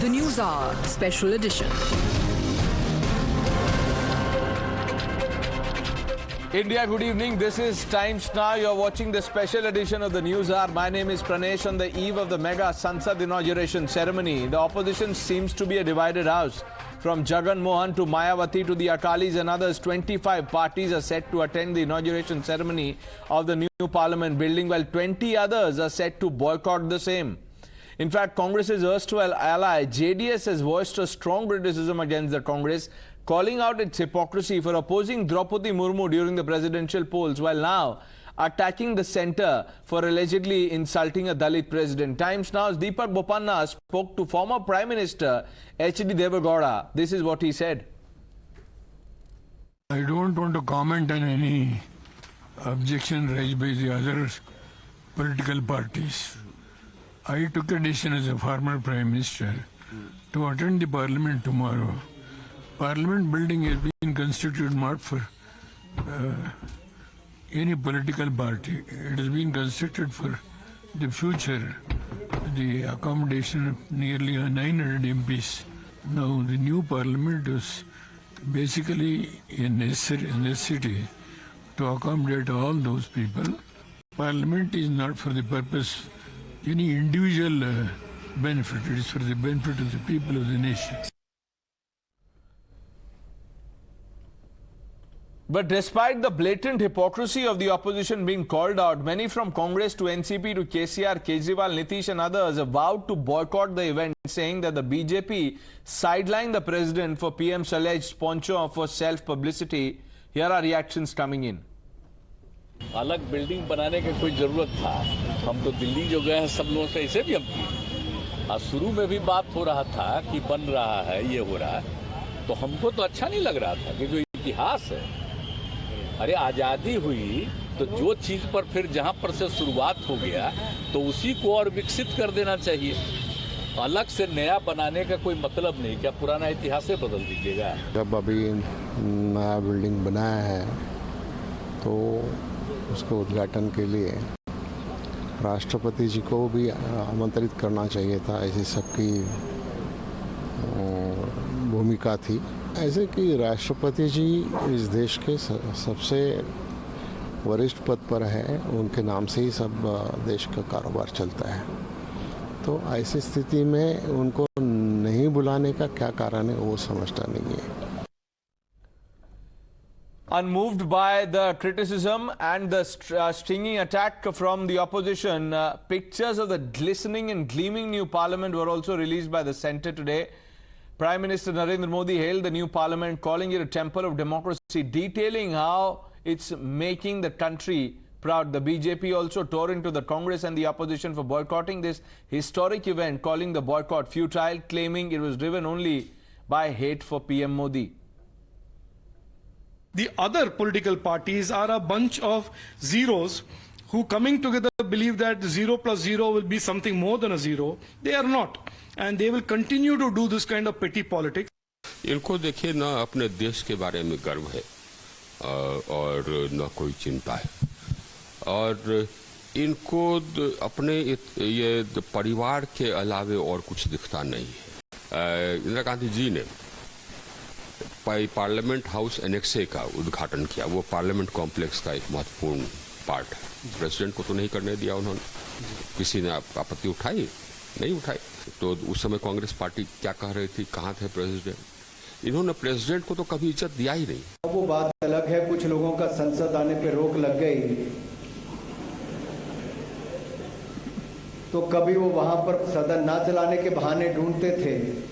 The NewsHour Special Edition. India, good evening. This is Times Now. You're watching the special edition of the NewsHour. My name is Pranesh. On the eve of the mega Sansad inauguration ceremony, the opposition seems to be a divided house. From Jagan Mohan to Mayawati to the Akalis and others, 25 parties are set to attend the inauguration ceremony of the new parliament building, while 20 others are set to boycott the same. In fact, Congress's erstwhile ally, JDS, has voiced a strong criticism against the Congress, calling out its hypocrisy for opposing Droupadi Murmu during the presidential polls, while now attacking the centre for allegedly insulting a Dalit president. Times Now's Deepak Bopanna spoke to former Prime Minister H.D. Devegowda. This is what he said. I don't want to comment on any objection raised by the other political parties. I took a decision as a former Prime Minister to attend the Parliament tomorrow. Parliament building has been constructed not for any political party. It has been constructed for the future, the accommodation of nearly 900 MPs. Now the new Parliament is basically a necessity to accommodate all those people. Parliament is not for the purpose any individual benefit. It is for the benefit of the people of the nation. But despite the blatant hypocrisy of the opposition being called out, many from Congress to NCP to KCR, Kejriwal, Nitish and others have vowed to boycott the event, saying that the BJP sidelined the president for PM's alleged poncho for self-publicity. Here are reactions coming in. अलग building बनाने की कोई जरूरत था? हम तो दिल्ली जो गए हैं सब लोगों से ऐसे भी हम किए। शुरू में भी बात हो रहा था कि बन रहा है, ये हो रहा है, तो हमको तो अच्छा नहीं लग रहा था कि जो इतिहास है, अरे आजादी हुई तो जो चीज पर फिर जहां पर से शुरुआत हो गया तो उसी को और विकसित कर देना चाहिए। अलग से नया बनाने का कोई मतलब नहीं, क्या पुराना इतिहास से बदल दीजिएगा? जब अभी नया बिल्डिंग बनाया है तो उसके उद्घाटन के लिए राष्ट्रपति जी को भी आमंत्रित करना चाहिए था। ऐसी सबकी भूमिका थी। ऐसे कि राष्ट्रपति जी इस देश के सबसे वरिष्ठ पद पर है, उनके नाम से ही सब देश का कारोबार चलता है। तो ऐसी स्थिति में उनको नहीं बुलाने का क्या कारण है वो समझता नहीं है। Unmoved by the criticism and the stinging attack from the opposition, pictures of the glistening and gleaming new parliament were also released by the centre today. Prime Minister Narendra Modi hailed the new parliament, calling it a temple of democracy, detailing how it's making the country proud. The BJP also tore into the Congress and the opposition for boycotting this historic event, calling the boycott futile, claiming it was driven only by hate for PM Modi. The other political parties are a bunch of zeros who, coming together, believe that 0 plus 0 will be something more than a zero. They are not. And they will continue to do this kind of petty politics. इनको देखिए ना अपने देश के बारे में गर्व है और न कोई चिंता है और इनको अपने ये परिवार के अलावे और कुछ दिखता नहीं है। इंदिरा गांधी जी ने पार्लियामेंट हाउस एनेक्से का उद्घाटन किया। वो पार्लियामेंट कॉम्प्लेक्स का एक महत्वपूर्ण पार्ट है। प्रेसिडेंट को तो नहीं करने दिया उन्होंने। किसी ने आपत्ति उठाई? नहीं उठाई। तो उस समय कांग्रेस पार्टी क्या कह रही थी, कहाँ थे प्रेसिडेंट? इन्होंने प्रेसिडेंट को तो कभी इज्जत दिया ही नहीं। वो बात अलग है, कुछ लोगों का संसद आने पे रोक लग गई तो कभी वो वहां पर सदन ना चलाने के बहाने ढूंढते थे।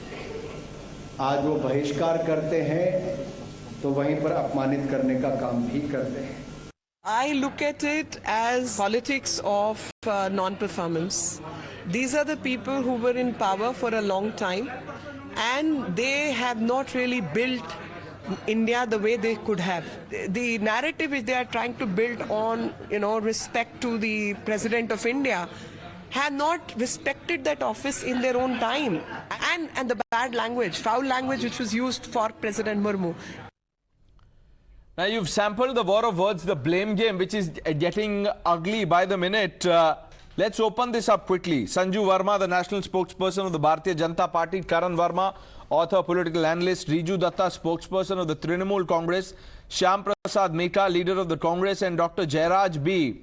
आज वो बहिष्कार करते हैं तो वहीं पर अपमानित करने का काम भी करते हैं। I look at it as politics of non-performance. These are the people who were in power for a long time and they have not really built India the way they could have. The narrative which they are trying to build on, respect to the President of India have not respected that office in their own time. And the bad language, foul language which was used for President Murmu. Now you've sampled the war of words, the blame game, which is getting ugly by the minute. Let's open this up quickly. Sanju Verma, the national spokesperson of the Bharatiya Janata Party; Karan Verma, author, political analyst; Riju Dutta, spokesperson of the Trinamool Congress; Shyam Prasad Meka, leader of the Congress; and Dr. Jairaj B,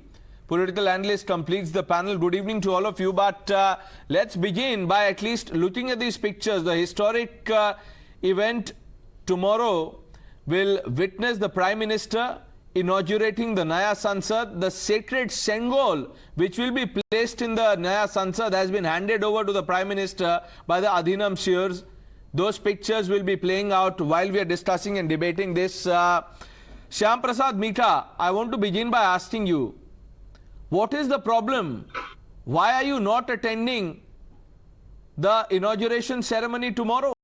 political analyst, completes the panel. Good evening to all of you. But let's begin by at least looking at these pictures. The historic event tomorrow will witness the Prime Minister inaugurating the Naya Sansad. The sacred Sengol, which will be placed in the Naya Sansad, has been handed over to the Prime Minister by the Adhinam Seers. Those pictures will be playing out while we are discussing and debating this. Shyam Prasad Meka, I want to begin by asking you, what is the problem? Why are you not attending the inauguration ceremony tomorrow?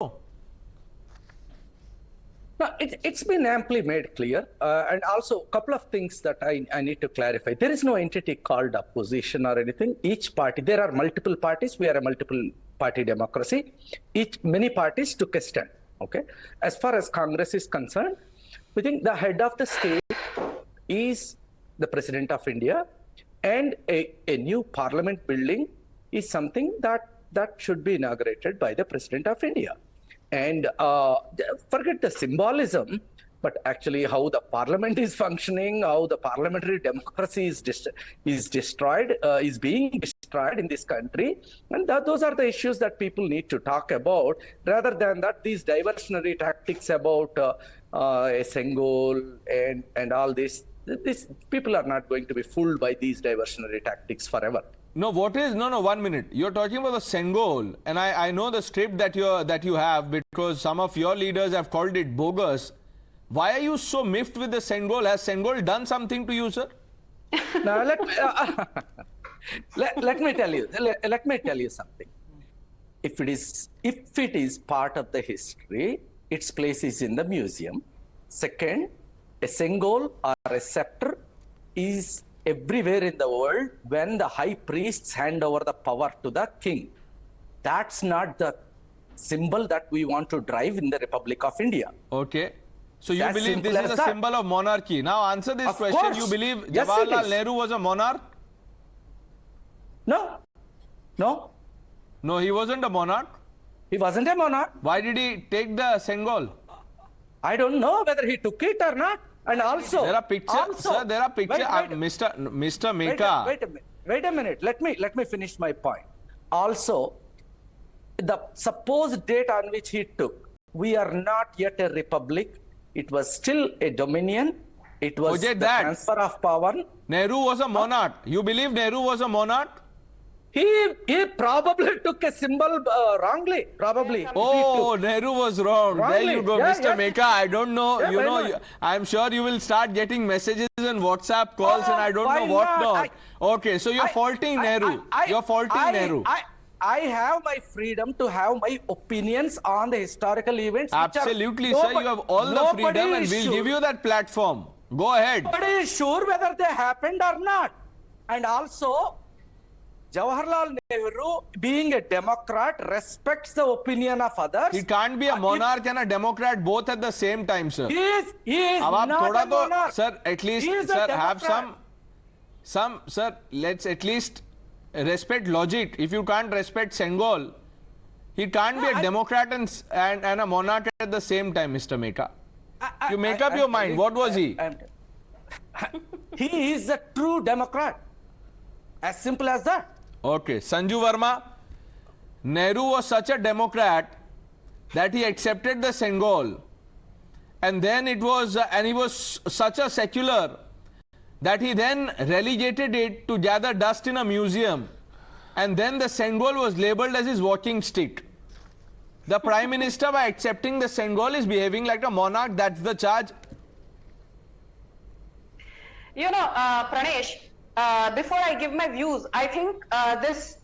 No, it's been amply made clear. And also a couple of things that I need to clarify. There is no entity called opposition or anything. Each party, there are multiple parties. We are a multiple party democracy. Many parties took a stand. Okay. As far as Congress is concerned, we think the head of the state is the President of India, and a new parliament building is something that should be inaugurated by the President of India. And forget the symbolism, but actually how the parliament is functioning, how the parliamentary democracy is destroyed, is being destroyed in this country. And those are the issues that people need to talk about, rather than that these diversionary tactics about a Sengol and all this. People are not going to be fooled by these diversionary tactics forever. No, what is, no, 1 minute. You're talking about the Sengol, and I know the script that you have, because some of your leaders have called it bogus. Why are you so miffed with the Sengol? Has Sengol done something to you, sir? Now, let me tell you something. If it is part of the history, its place is in the museum. Second, a Sengol or a scepter is everywhere in the world when the high priests hand over the power to the king. That's not the symbol that we want to drive in the Republic of India. Okay. So you believe this is a symbol of monarchy. Now answer this question. Course. You believe Jawaharlal Nehru was a monarch? No. No. No, he wasn't a monarch? He wasn't a monarch. Why did he take the Sengol? I don't know whether he took it or not. And also, there are pictures, sir. There are pictures. Mr. Meka. Wait a minute. Let me finish my point. Also, the supposed date on which he took, we are not yet a republic. It was still a dominion. It was the transfer of power. Nehru was a monarch. You believe Nehru was a monarch? He probably took a symbol wrongly. Probably. Oh, Nehru was wrong. Wrongly. There you go, yeah, Mr. Meka. I don't know. Yeah, I'm sure you will start getting messages and WhatsApp calls, and I don't know what not. Okay, so you're faulting Nehru. You're faulting Nehru. I have my freedom to have my opinions on the historical events. Absolutely, sir. You have all the freedom, and we'll give you that platform. Go ahead. Nobody is sure whether they happened or not. And also, Jawaharlal Nehru, being a Democrat, respects the opinion of others. He can't be a monarch and a Democrat both at the same time, sir. He is not a monarch. Sir, at least, sir, have sir, let's at least respect logic. If you can't respect Sengol, he can't be a Democrat and a monarch at the same time, Mr. Meka. You make up your mind. What was he? He is a true Democrat. As simple as that. Okay, Sanju Verma, Nehru was such a Democrat that he accepted the Sengol, and then he was such a secular that he then relegated it to gather dust in a museum, and then the Sengol was labelled as his walking stick. The Prime Minister, by accepting the Sengol, is behaving like a monarch. That's the charge. You know, Pranesh, before I give my views, I think this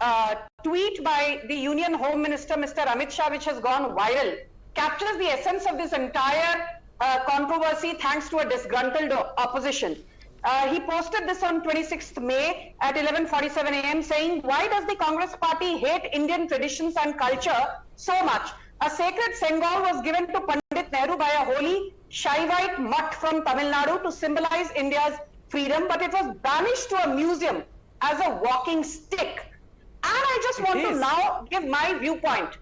tweet by the Union Home Minister, Mr. Amit Shah, which has gone viral, captures the essence of this entire controversy thanks to a disgruntled opposition. He posted this on 26th May at 11:47 a.m. saying, "Why does the Congress party hate Indian traditions and culture so much? A sacred Sengol was given to Pandit Nehru by a holy Shaivite mutt from Tamil Nadu to symbolize India's freedom, but it was banished to a museum as a walking stick. And I just want to now give my viewpoint.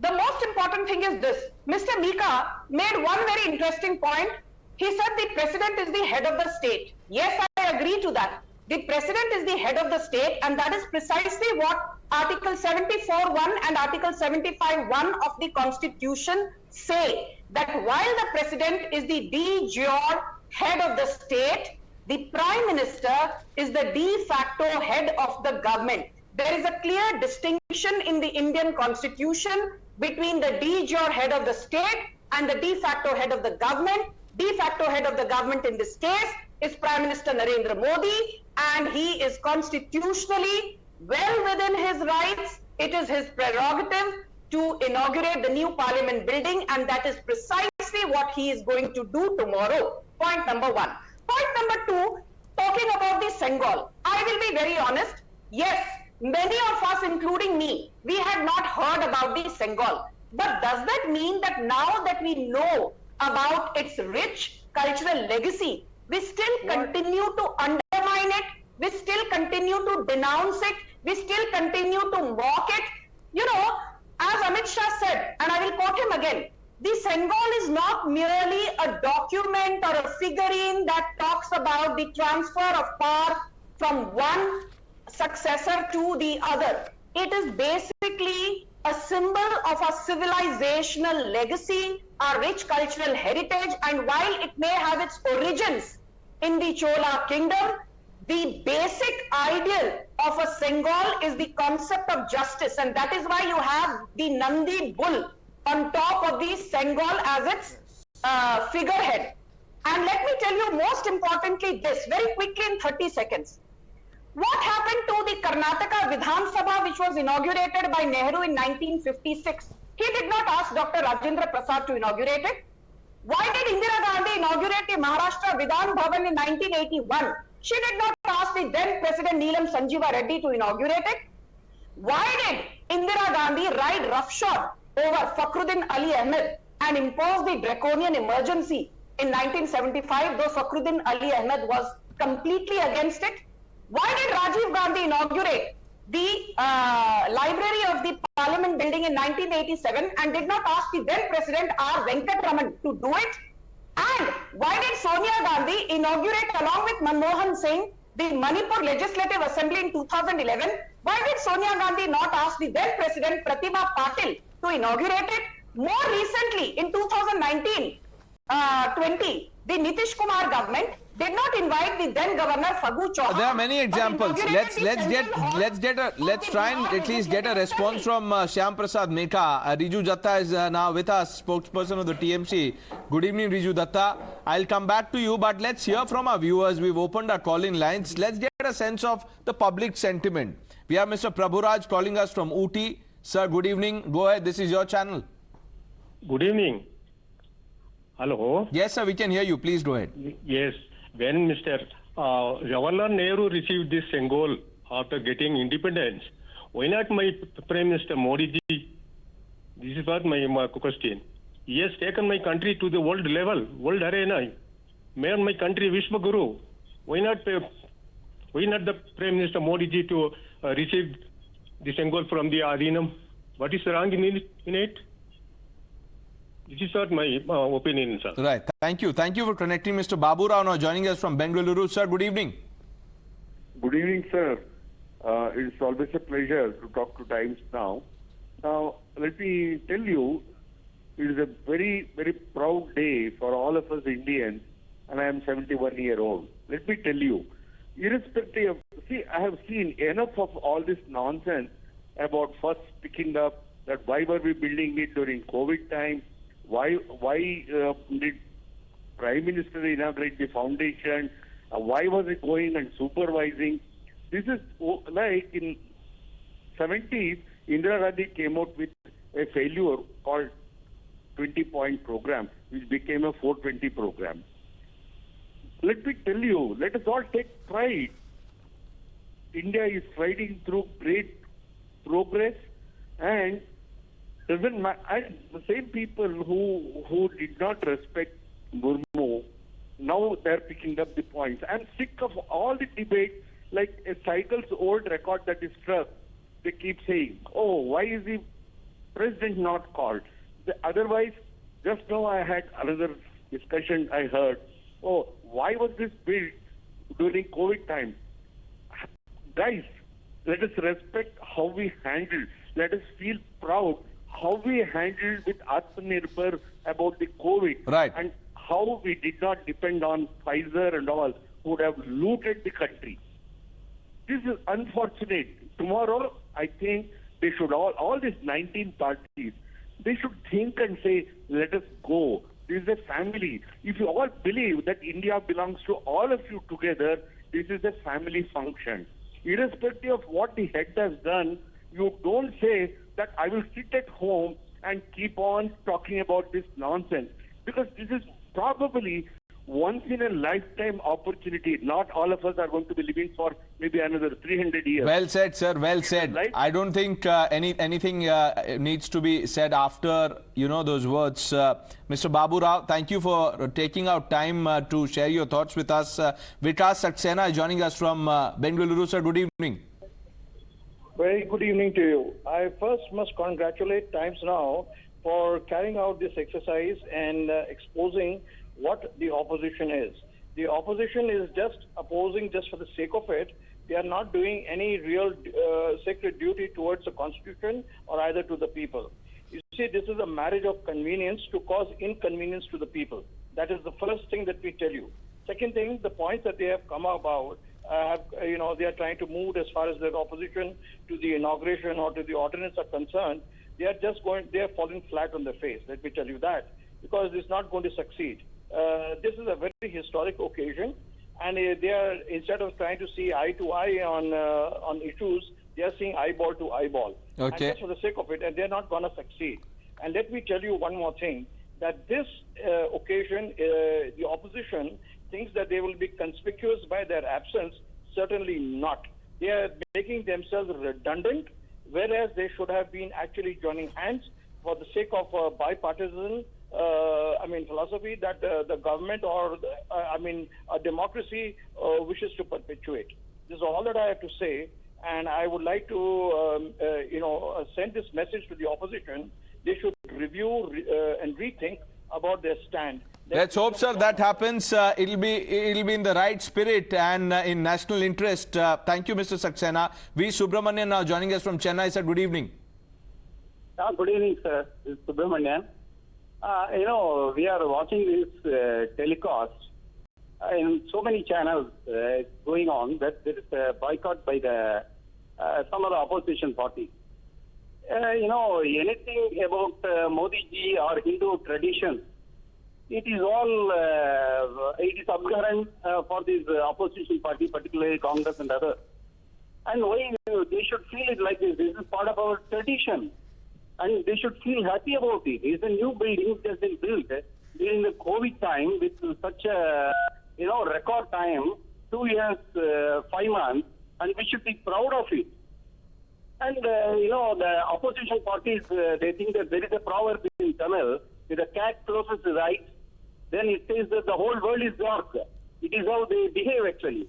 The most important thing is this. Mr. Mika made one very interesting point. He said the president is the head of the state. Yes, I agree to that. The president is the head of the state, and that is precisely what Article 74(1) and Article 75(1) of the Constitution say. That while the president is the de jure head of the state, the Prime Minister is the de facto head of the government. There is a clear distinction in the Indian Constitution between the de jure head of the state and the de facto head of the government. De facto head of the government in this case is Prime Minister Narendra Modi, and he is constitutionally well within his rights. It is his prerogative to inaugurate the new parliament building, and that is precisely what he is going to do tomorrow. Point number one. Point number two, talking about the Sengal. I will be very honest. Yes, many of us, including me, we had not heard about the Sengal. But does that mean that now that we know about its rich cultural legacy, we still continue to undermine it, we still continue to denounce it, we still continue to mock it? You know, as Amit Shah said, and I will quote him again, the Sengal is not merely a document or a figurine that talks about the transfer of power from one successor to the other. It is basically a symbol of a civilizational legacy, a rich cultural heritage, and while it may have its origins in the Chola kingdom, the basic ideal of a Sengal is the concept of justice, and that is why you have the Nandi bull on top of the Sengal as its figurehead. And let me tell you most importantly this, very quickly in 30 seconds. What happened to the Karnataka Vidhan Sabha, which was inaugurated by Nehru in 1956? He did not ask Dr. Rajendra Prasad to inaugurate it. Why did Indira Gandhi inaugurate the Maharashtra Vidhan Bhavan in 1981? She did not ask the then President Neelam Sanjeeva Reddy to inaugurate it. Why did Indira Gandhi ride roughshod over Fakhruddin Ali Ahmed and impose the draconian emergency in 1975, though Fakhruddin Ali Ahmed was completely against it? Why did Rajiv Gandhi inaugurate the library of the Parliament building in 1987 and did not ask the then President R. Venkatraman to do it? And why did Sonia Gandhi inaugurate along with Manmohan Singh the Manipur Legislative Assembly in 2011? Why did Sonia Gandhi not ask the then President Pratibha Patil to inaugurate it? More recently, in 2019-20, the Nitish Kumar government did not invite the then Governor Fagu Chauhan. There are many examples. Let's try and at least get a response from Shyam Prasad Meka. Riju Dutta is now with us, spokesperson of the TMC. Good evening, Riju Dutta. I'll come back to you, but let's hear from our viewers. We've opened our call-in lines. Let's get a sense of the public sentiment. We have Mr. Prabhuraj calling us from Ooty. Sir, good evening. Go ahead. This is your channel. Good evening. Hello. Yes, sir. We can hear you. Please go ahead. Yes. When Mr. Jawaharlal Nehru received this Sengal after getting independence, why not my Prime Minister Modi ji? This is what my question. He has taken my country to the world level, world arena. Made my country Vishwa Guru. Why not the Prime Minister Modi ji to receive the Sengal from the AIMIM? What is wrong in it? This is not my opinion, sir. Right. Thank you. Thank you for connecting. Mr. Babu Rao now joining us from Bengaluru. Sir, good evening. Good evening, sir. It's always a pleasure to talk to Times Now. Now, let me tell you, it is a very, very proud day for all of us Indians, and I am 71 years old. Let me tell you, irrespective of, I have seen enough of all this nonsense about first picking up that why were we building it during COVID time? Why did Prime Minister inaugurate the foundation? Why was it going and supervising? This is like in 70s, Indira Gandhi came out with a failure called 20-point program, which became a 420 program. Let me tell you, let us all take pride. India is striding through great progress, and doesn't matter. The same people who did not respect Murmu, now they're picking up the points. I'm sick of all the debates like a cycle's old record that is struck. They keep saying, oh, why is the president not called? Otherwise, just now I had another discussion I heard. Oh, why was this built during COVID time? Guys, let us respect how we handled. Let us feel proud how we handled with Atmanirbhar about the COVID. Right. And how we did not depend on Pfizer and all, who would have looted the country. This is unfortunate. Tomorrow, I think they should all these 19 parties, they should think and say, let us go. This is a family. If you all believe that India belongs to all of you together, this is a family function. Irrespective of what the head has done, you don't say that I will sit at home and keep on talking about this nonsense. Because this is probably once in a lifetime opportunity. Not all of us are going to be living for maybe another 300 years. Well said, sir. Well said. I don't think anything needs to be said after, those words. Mr. Babu Rao, thank you for taking out time to share your thoughts with us. Vikas Saxena is joining us from Bengaluru. Sir, good evening. Very good evening to you. I first must congratulate Times Now for carrying out this exercise and exposing what the opposition is. The opposition is just opposing just for the sake of it. They are not doing any real sacred duty towards the constitution or either to the people. You see, this is a marriage of convenience to cause inconvenience to the people. That is the first thing that we tell you. Second thing, the points that they have come about, they are trying to move as far as the opposition to the inauguration or to the ordinance are concerned. They are falling flat on their face. Let me tell you that, because it's not going to succeed. This is a very historic occasion, and they are, instead of trying to see eye to eye on issues, they are seeing eyeball to eyeball. Okay. And just for the sake of it, and they're not going to succeed. And let me tell you one more thing, that this occasion, the opposition thinks that they will be conspicuous by their absence. Certainly not. They are making themselves redundant, whereas they should have been actually joining hands for the sake of bipartisan philosophy that the government or a democracy wishes to perpetuate. This is all that I have to say, and I would like to send this message to the opposition. They should review and rethink about their stand. Let's hope, sir, that happens. It'll be in the right spirit and in national interest. Thank you, Mr. Saxena. V. Subramanian now joining us from Chennai. Sir, good evening. Good evening, sir. This is Subramanian. We are watching this telecast in so many channels going on that there is a boycott by the some of the opposition parties. Anything about Modi ji or Hindu tradition, it is all it is abhorrent for this opposition party, particularly Congress and others. And why they should feel it like this? This is part of our tradition, and they should feel happy about it. It's a new building that has been built during the COVID time with such a record time, 2 years, 5 months, and we should be proud of it. And the opposition parties, they think that there is a proverb in Tamil: if the cat closes his eyes, then it says that the whole world is dark. It is how they behave actually,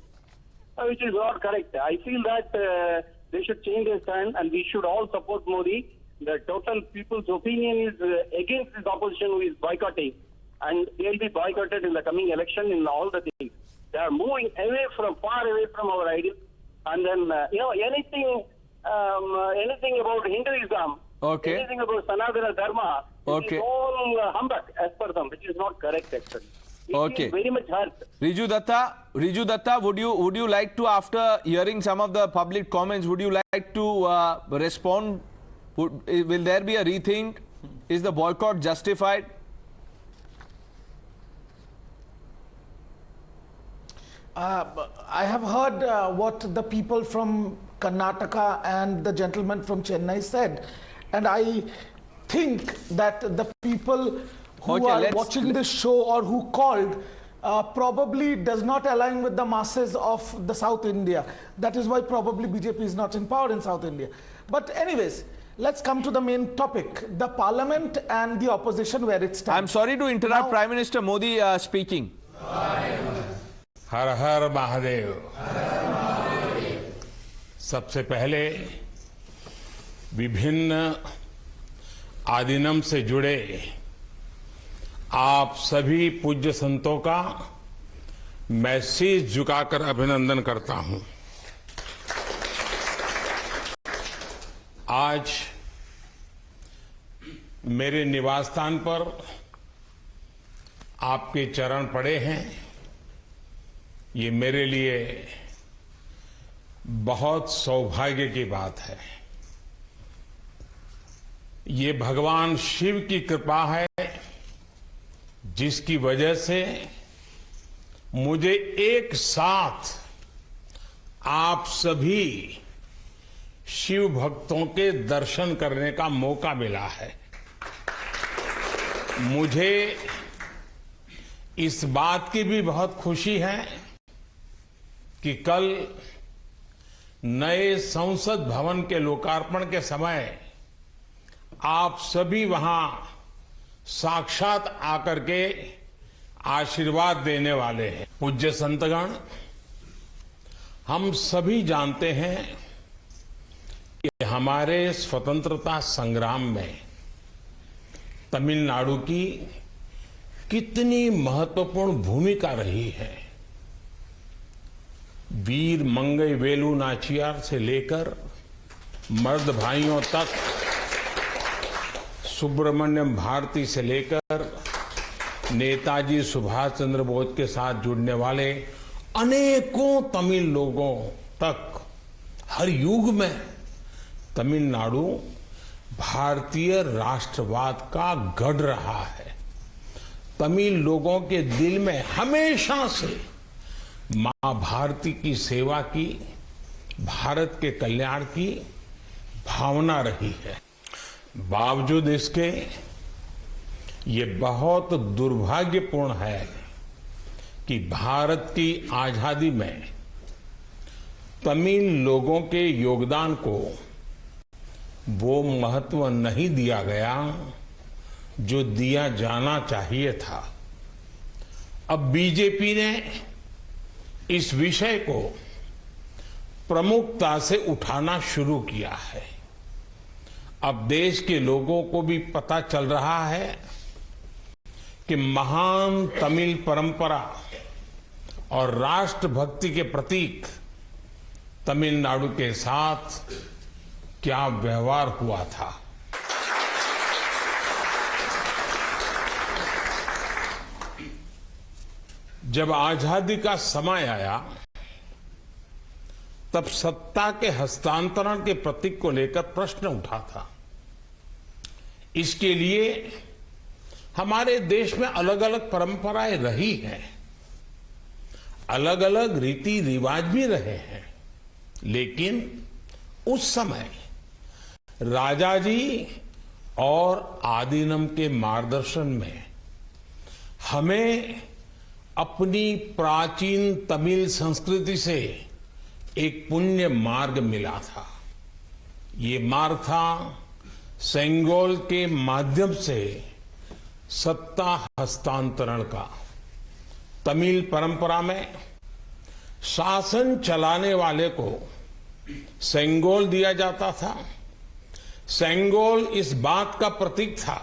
which is not correct. I feel that they should change their stand, and we should all support Modi. The total people's opinion is against this opposition who is boycotting, and they will be boycotted in the coming election in all the things. They are moving far away from our ideals, and then anything about Hinduism, anything about Sanatana Dharma, it is all humbug as per them, which is not correct actually. It is very much hurt. Riju Dutta, would you like to, after hearing some of the public comments, would you like to respond? Will there be a rethink? Is the boycott justified? I have heard what the people from Karnataka and the gentleman from Chennai said, and I think that the people who are watching this show or who called probably does not align with the masses of the South India. That is why probably BJP is not in power in South India. But anyways, let's come to the main topic, the parliament and the opposition where it stands. I'm sorry to interrupt. Now, Prime Minister Modi speaking. Har Har Mahadev. सबसे पहले विभिन्न आदिनम से जुड़े आप सभी पूज्य संतों का मैं शीश झुकाकर अभिनंदन करता हूं। आज मेरे निवास स्थान पर आपके चरण पड़े हैं। ये मेरे लिए बहुत सौभाग्य की बात है। ये भगवान शिव की कृपा है जिसकी वजह से मुझे एक साथ आप सभी शिव भक्तों के दर्शन करने का मौका मिला है। मुझे इस बात की भी बहुत खुशी है कि कल नए संसद भवन के लोकार्पण के समय आप सभी वहां साक्षात आकर के आशीर्वाद देने वाले हैं। पूज्य संतगण, हम सभी जानते हैं कि हमारे स्वतंत्रता संग्राम में तमिलनाडु की कितनी महत्वपूर्ण भूमिका रही है। वीर मंगई वेलु नाचियार से लेकर मर्द भाइयों तक, सुब्रमण्यम भारती से लेकर नेताजी सुभाष चंद्र बोस के साथ जुड़ने वाले अनेकों तमिल लोगों तक हर युग में तमिलनाडु भारतीय राष्ट्रवाद का गढ़ रहा है। तमिल लोगों के दिल में हमेशा से मां भारती की सेवा की, भारत के कल्याण की भावना रही है। बावजूद इसके ये बहुत दुर्भाग्यपूर्ण है कि भारत की आजादी में तमिल लोगों के योगदान को वो महत्व नहीं दिया गया जो दिया जाना चाहिए था। अब बीजेपी ने इस विषय को प्रमुखता से उठाना शुरू किया है। अब देश के लोगों को भी पता चल रहा है कि महान तमिल परंपरा और राष्ट्रभक्ति के प्रतीक तमिलनाडु के साथ क्या व्यवहार हुआ था। जब आजादी का समय आया तब सत्ता के हस्तांतरण के प्रतीक को लेकर प्रश्न उठा था। इसके लिए हमारे देश में अलग अलग परंपराएं रही हैं, अलग अलग रीति रिवाज भी रहे हैं, लेकिन उस समय राजा जी और आदिनम के मार्गदर्शन में हमें अपनी प्राचीन तमिल संस्कृति से एक पुण्य मार्ग मिला था। ये मार्ग था सेंगोल के माध्यम से सत्ता हस्तांतरण का। तमिल परंपरा में शासन चलाने वाले को सेंगोल दिया जाता था। सेंगोल इस बात का प्रतीक था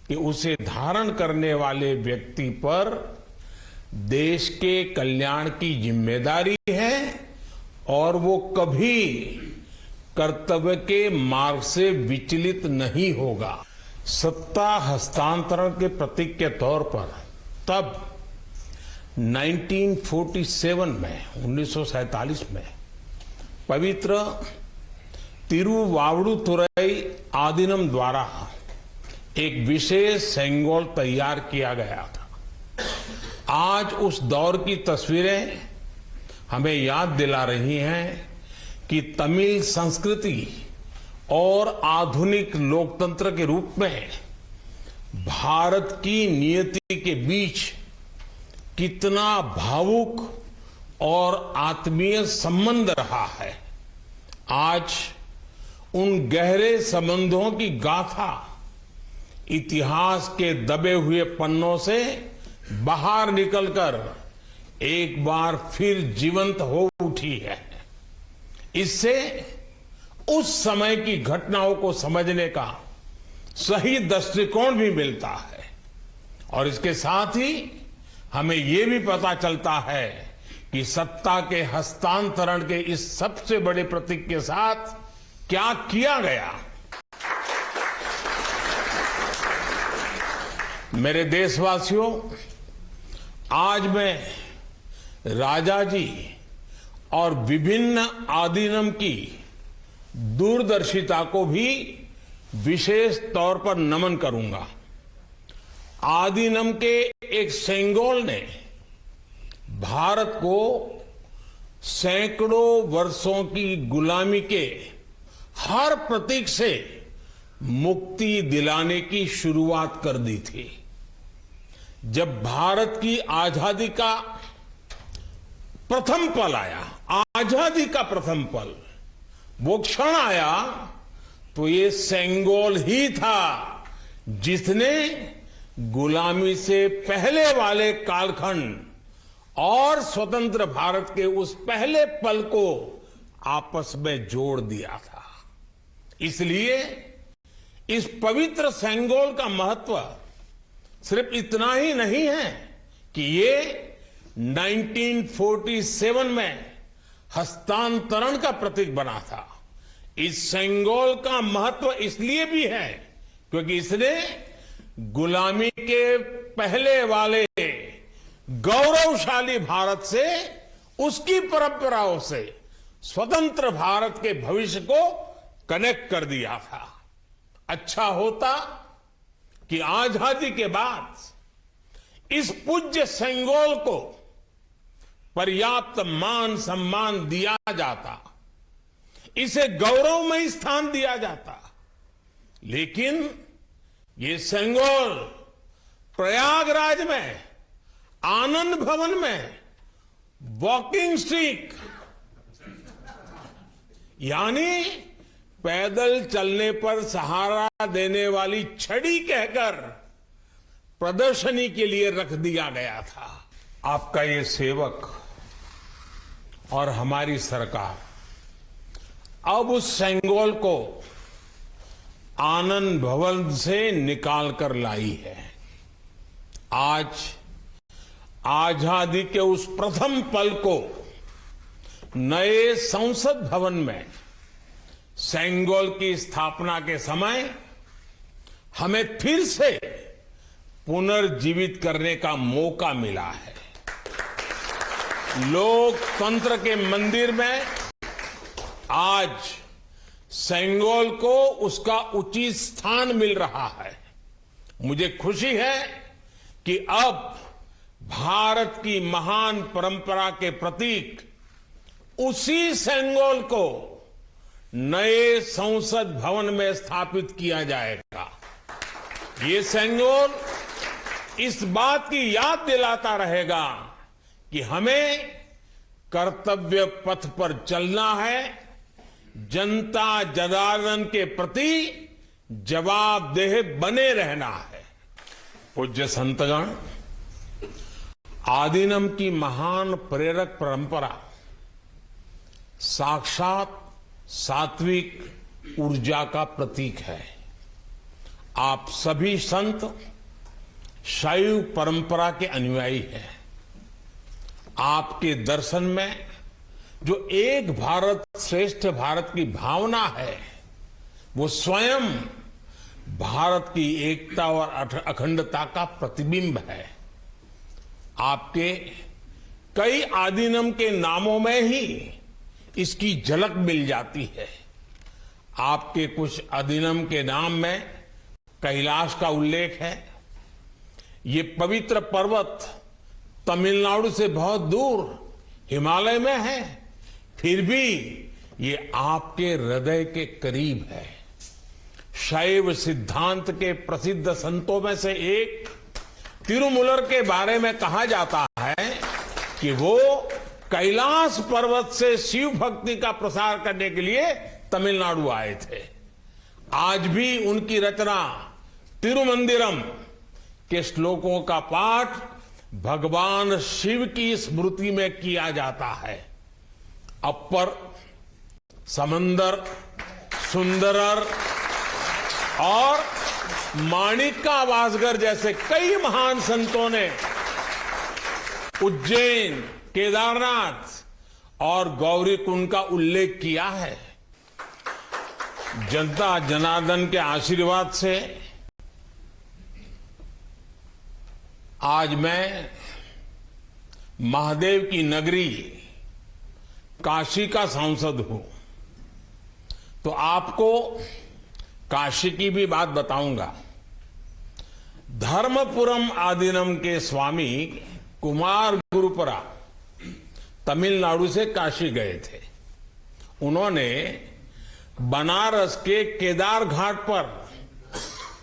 कि उसे धारण करने वाले व्यक्ति पर देश के कल्याण की जिम्मेदारी है और वो कभी कर्तव्य के मार्ग से विचलित नहीं होगा। सत्ता हस्तांतरण के प्रतीक के तौर पर तब 1947 में 1947 में पवित्र तिरुवावड़ुतुरई आदिनम द्वारा एक विशेष सेंगोल तैयार किया गया था। आज उस दौर की तस्वीरें हमें याद दिला रही हैं कि तमिल संस्कृति और आधुनिक लोकतंत्र के रूप में भारत की नियति के बीच कितना भावुक और आत्मीय संबंध रहा है। आज उन गहरे संबंधों की गाथा इतिहास के दबे हुए पन्नों से बाहर निकलकर एक बार फिर जीवंत हो उठी है। इससे उस समय की घटनाओं को समझने का सही दृष्टिकोण भी मिलता है और इसके साथ ही हमें ये भी पता चलता है कि सत्ता के हस्तांतरण के इस सबसे बड़े प्रतीक के साथ क्या किया गया। मेरे देशवासियों, आज मैं राजा जी और विभिन्न आदिनम की दूरदर्शिता को भी विशेष तौर पर नमन करूंगा। आदिनम के एक सेंगोल ने भारत को सैकड़ों वर्षों की गुलामी के हर प्रतीक से मुक्ति दिलाने की शुरुआत कर दी थी। जब भारत की आजादी का प्रथम पल आया, आजादी का प्रथम पल, वो क्षण आया, तो ये सेंगोल ही था जिसने गुलामी से पहले वाले कालखंड और स्वतंत्र भारत के उस पहले पल को आपस में जोड़ दिया था। इसलिए इस पवित्र सेंगोल का महत्व सिर्फ इतना ही नहीं है कि ये 1947 में हस्तांतरण का प्रतीक बना था। इस सेंगोल का महत्व इसलिए भी है क्योंकि इसने गुलामी के पहले वाले गौरवशाली भारत से, उसकी परंपराओं से स्वतंत्र भारत के भविष्य को कनेक्ट कर दिया था। अच्छा होता कि आजादी के बाद इस पूज्य सेंगोल को पर्याप्त मान सम्मान दिया जाता, इसे गौरवमयी स्थान दिया जाता, लेकिन ये सेंगोल प्रयागराज में आनंद भवन में वॉकिंग स्टिक यानी पैदल चलने पर सहारा देने वाली छड़ी कहकर प्रदर्शनी के लिए रख दिया गया था। आपका ये सेवक और हमारी सरकार अब उस सेंगोल को आनंद भवन से निकाल कर लाई है। आज आजादी के उस प्रथम पल को नए संसद भवन में सेंगोल की स्थापना के समय हमें फिर से पुनर्जीवित करने का मौका मिला है। लोकतंत्र के मंदिर में आज सेंगोल को उसका उचित स्थान मिल रहा है। मुझे खुशी है कि अब भारत की महान परंपरा के प्रतीक उसी सेंगोल को नए संसद भवन में स्थापित किया जाएगा। ये सेंगोल इस बात की याद दिलाता रहेगा कि हमें कर्तव्य पथ पर चलना है, जनता जनार्दन के प्रति जवाबदेह बने रहना है। पूज्य संतगण, आदिनम की महान प्रेरक परंपरा साक्षात सात्विक ऊर्जा का प्रतीक है। आप सभी संत शैव परंपरा के अनुयायी हैं। आपके दर्शन में जो एक भारत श्रेष्ठ भारत की भावना है, वो स्वयं भारत की एकता और अखंडता का प्रतिबिंब है। आपके कई आदिनम के नामों में ही इसकी झलक मिल जाती है। आपके कुछ आदिनम के नाम में कैलाश का उल्लेख है। ये पवित्र पर्वत तमिलनाडु से बहुत दूर हिमालय में है, फिर भी ये आपके हृदय के करीब है। शैव सिद्धांत के प्रसिद्ध संतों में से एक तिरुमूलर के बारे में कहा जाता है कि वो कैलाश पर्वत से शिव भक्ति का प्रसार करने के लिए तमिलनाडु आए थे। आज भी उनकी रचना तिरुमंदिरम के श्लोकों का पाठ भगवान शिव की स्मृति में किया जाता है। अब पर समंदर, सुंदरर और माणिका वासगर जैसे कई महान संतों ने उज्जैन, केदारनाथ और गौरीकुंड का उल्लेख किया है। जनता जनार्दन के आशीर्वाद से आज मैं महादेव की नगरी काशी का सांसद हूं, तो आपको काशी की भी बात बताऊंगा। धर्मपुरम आदीनम के स्वामी कुमार गुरुपरा तमिलनाडु से काशी गए थे। उन्होंने बनारस के केदार घाट पर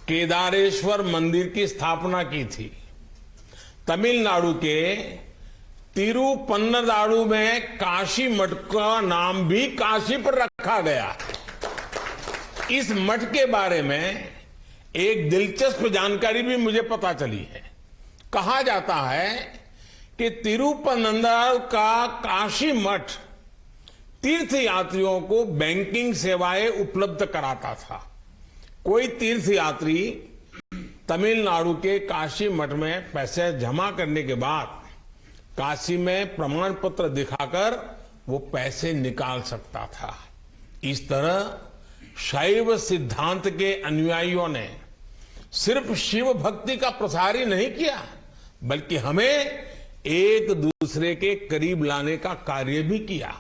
केदारेश्वर मंदिर की स्थापना की थी। तमिलनाडु के तिरुपन्नदारु में काशी मठ का नाम भी काशी पर रखा गया। इस मठ के बारे में एक दिलचस्प जानकारी भी मुझे पता चली है। कहा जाता है कि तिरुपन्नदारु का काशी मठ तीर्थ यात्रियों को बैंकिंग सेवाएं उपलब्ध कराता था। कोई तीर्थ यात्री तमिलनाडु के काशी मठ में पैसे जमा करने के बाद काशी में प्रमाण पत्र दिखाकर वो पैसे निकाल सकता था। इस तरह शैव सिद्धांत के अनुयायियों ने सिर्फ शिव भक्ति का प्रसार ही नहीं किया, बल्कि हमें एक दूसरे के करीब लाने का कार्य भी किया।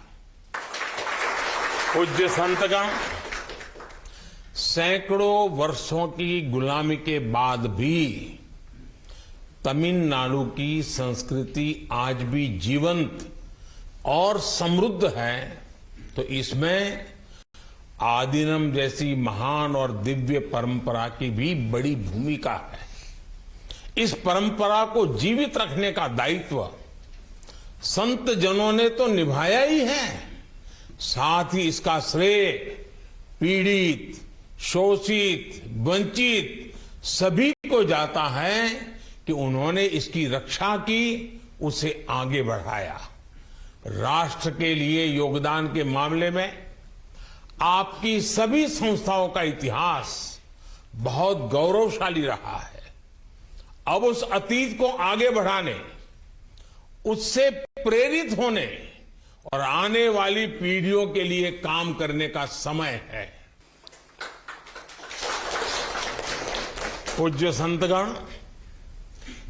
पूज्य संतगण, सैकड़ों वर्षों की गुलामी के बाद भी तमिलनाडु की संस्कृति आज भी जीवंत और समृद्ध है, तो इसमें आदीनम जैसी महान और दिव्य परंपरा की भी बड़ी भूमिका है। इस परंपरा को जीवित रखने का दायित्व संत जनों ने तो निभाया ही है, साथ ही इसका श्रेय पीड़ित, शोषित, वंचित सभी को जाता है कि उन्होंने इसकी रक्षा की, उसे आगे बढ़ाया। राष्ट्र के लिए योगदान के मामले में आपकी सभी संस्थाओं का इतिहास बहुत गौरवशाली रहा है। अब उस अतीत को आगे बढ़ाने, उससे प्रेरित होने और आने वाली पीढ़ियों के लिए काम करने का समय है। पूज्य संतगण,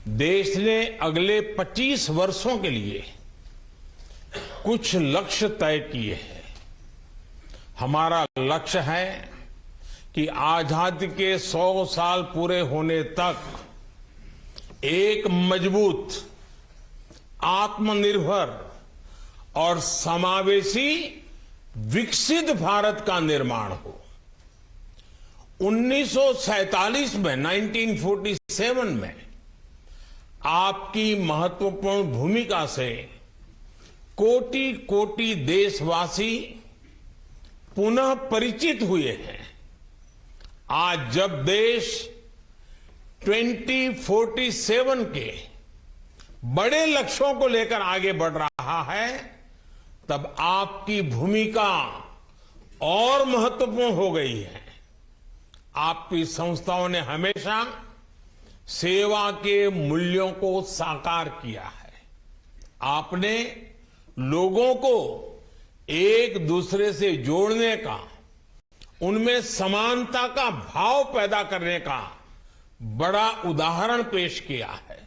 देश ने अगले 25 वर्षों के लिए कुछ लक्ष्य तय किए हैं। हमारा लक्ष्य है कि आजादी के 100 साल पूरे होने तक एक मजबूत, आत्मनिर्भर और समावेशी विकसित भारत का निर्माण हो। 1947 में 1947 में आपकी महत्वपूर्ण भूमिका से कोटि कोटि देशवासी पुनः परिचित हुए हैं। आज जब देश 2047 के बड़े लक्ष्यों को लेकर आगे बढ़ रहा है, तब आपकी भूमिका और महत्वपूर्ण हो गई है। आपकी संस्थाओं ने हमेशा सेवा के मूल्यों को साकार किया है। आपने लोगों को एक दूसरे से जोड़ने का, उनमें समानता का भाव पैदा करने का बड़ा उदाहरण पेश किया है।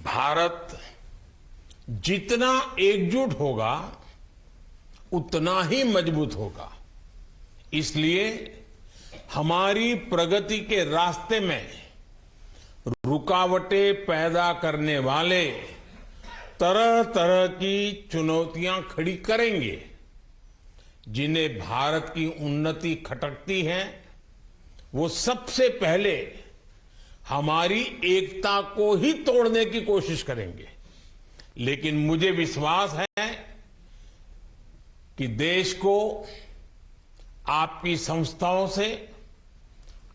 भारत जितना एकजुट होगा उतना ही मजबूत होगा। इसलिए हमारी प्रगति के रास्ते में रुकावटें पैदा करने वाले तरह तरह की चुनौतियां खड़ी करेंगे। जिन्हें भारत की उन्नति खटकती है, वो सबसे पहले हमारी एकता को ही तोड़ने की कोशिश करेंगे। लेकिन मुझे विश्वास है कि देश को आपकी संस्थाओं से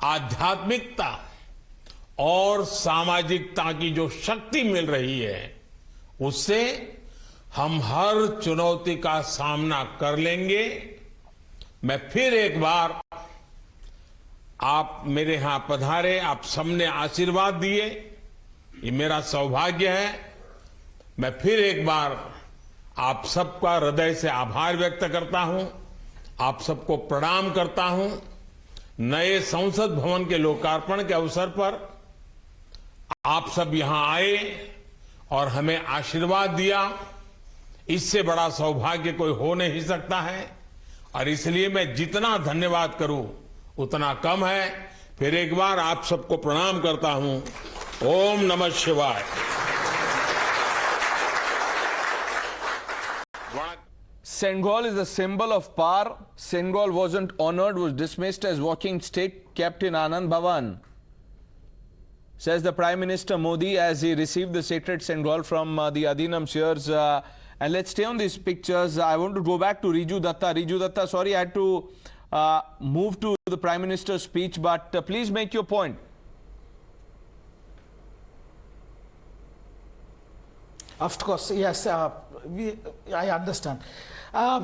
आध्यात्मिकता और सामाजिकता की जो शक्ति मिल रही है, उससे हम हर चुनौती का सामना कर लेंगे मैं फिर एक बार आप मेरे यहां पधारे, आप सबने आशीर्वाद दिए, ये मेरा सौभाग्य है। मैं फिर एक बार आप सबका हृदय से आभार व्यक्त करता हूं, आप सबको प्रणाम करता हूं। नए संसद भवन के लोकार्पण के अवसर पर आप सब यहां आए और हमें आशीर्वाद दिया, इससे बड़ा सौभाग्य कोई हो नहीं सकता है। और इसलिए मैं जितना धन्यवाद करूं उतना कम है। फिर एक बार आप सबको प्रणाम करता हूं। ओम नमः शिवाय। Senegal is a symbol of power. Senegal wasn't honored, was dismissed as walking state kept in Anand Bhavan, says the Prime Minister Modi as he received the sacred Senegal from the Adinam seers. And let's stay on these pictures. I want to go back to Riju Dutta. Riju Dutta, sorry, I had to move to the Prime Minister's speech, but please make your point. Of course, yes, I understand.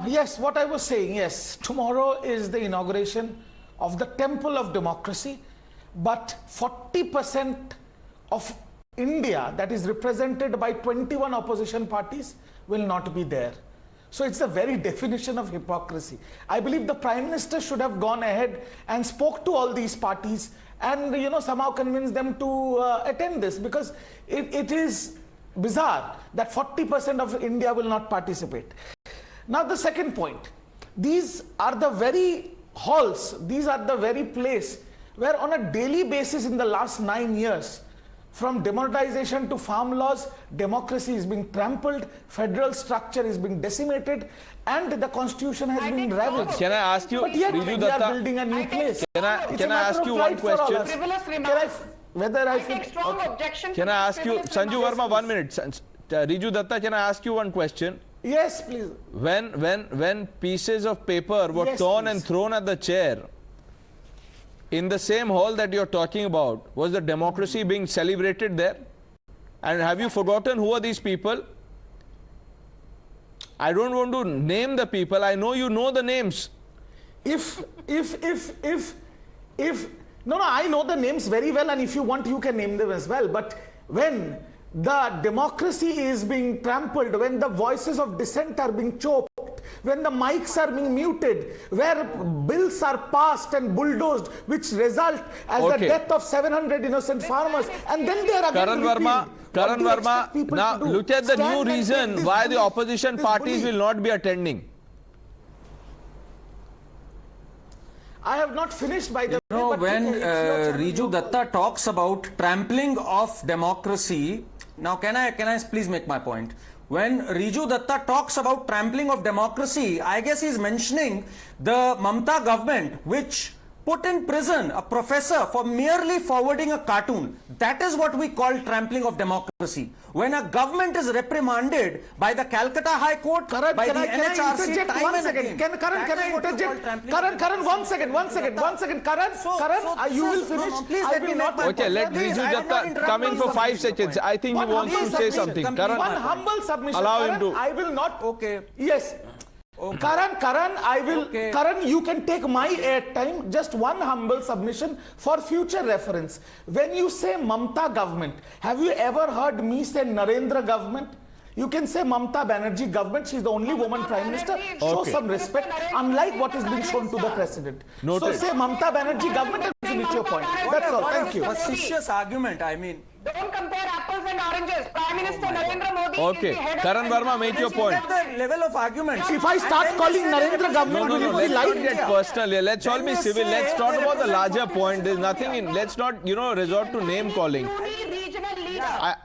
Yes, what I was saying, yes, tomorrow is the inauguration of the Temple of Democracy, but 40% of India, that is represented by 21 opposition parties, will not be there. So it's the very definition of hypocrisy. I believe the Prime Minister should have gone ahead and spoke to all these parties and, you know, somehow convince them to attend this, because it is bizarre that 40% of India will not participate. Now the second point, these are the very halls, these are the very place where on a daily basis in the last 9 years, from demonetization to farm laws, democracy is being trampled, federal structure is being decimated, and the constitution has been ravaged. Can I ask you, but yet Riju we are Dutta, building a new place. Can I ask you one question? Can I ask you, Sanju Verma, 1 minute. Riju Dutta, can I ask you one question? Yes, please. When pieces of paper were torn and thrown at the chair, in the same hall that you're talking about, was the democracy being celebrated there? And have you forgotten who are these people? I don't want to name the people. I know you know the names. No, I know the names very well, and if you want, you can name them as well. But when the democracy is being trampled, when the voices of dissent are being choked, when the mics are being muted, where bills are passed and bulldozed, which result as the death of 700 innocent farmers, and then they are again Karan Verma, now look at the new reason why the opposition parties will not be attending. I have not finished, by the way. No, when Riju Dutta talks about trampling of democracy, now can I please make my point? When Riju Dutta talks about trampling of democracy, I guess he's mentioning the Mamata government, which put in prison a professor for merely forwarding a cartoon. That is what we call trampling of democracy. When a government is reprimanded by the Calcutta High Court, by the NHRC, time and again. Karan, can I interject? Karan, one second. Karan, you will finish. Please let me not. Okay, let Riju Dutta come in for 5 seconds. I think he wants to say something. Karan, one humble submission. Allow him to. I will not. Okay. Yes. Okay. Karan, you can take my airtime. Just one humble submission for future reference. When you say Mamata government, have you ever heard me say Narendra government? You can say Mamata Banerjee government. She's the only woman prime minister. Show some respect, unlike what is being shown to the president. Noted. So say Mamata Banerjee government and finish your point. That's all. Thank you. Facetious argument, I mean. Don't compare apples and oranges. Prime Minister Narendra Modi is the head of Karan Verma, make your point. The level of argument. If I start calling Narendra government, No, let's not get personal here. Let's all be civil. Let's talk about the larger point. There's nothing in. Let's not, resort to name calling. Regional leader.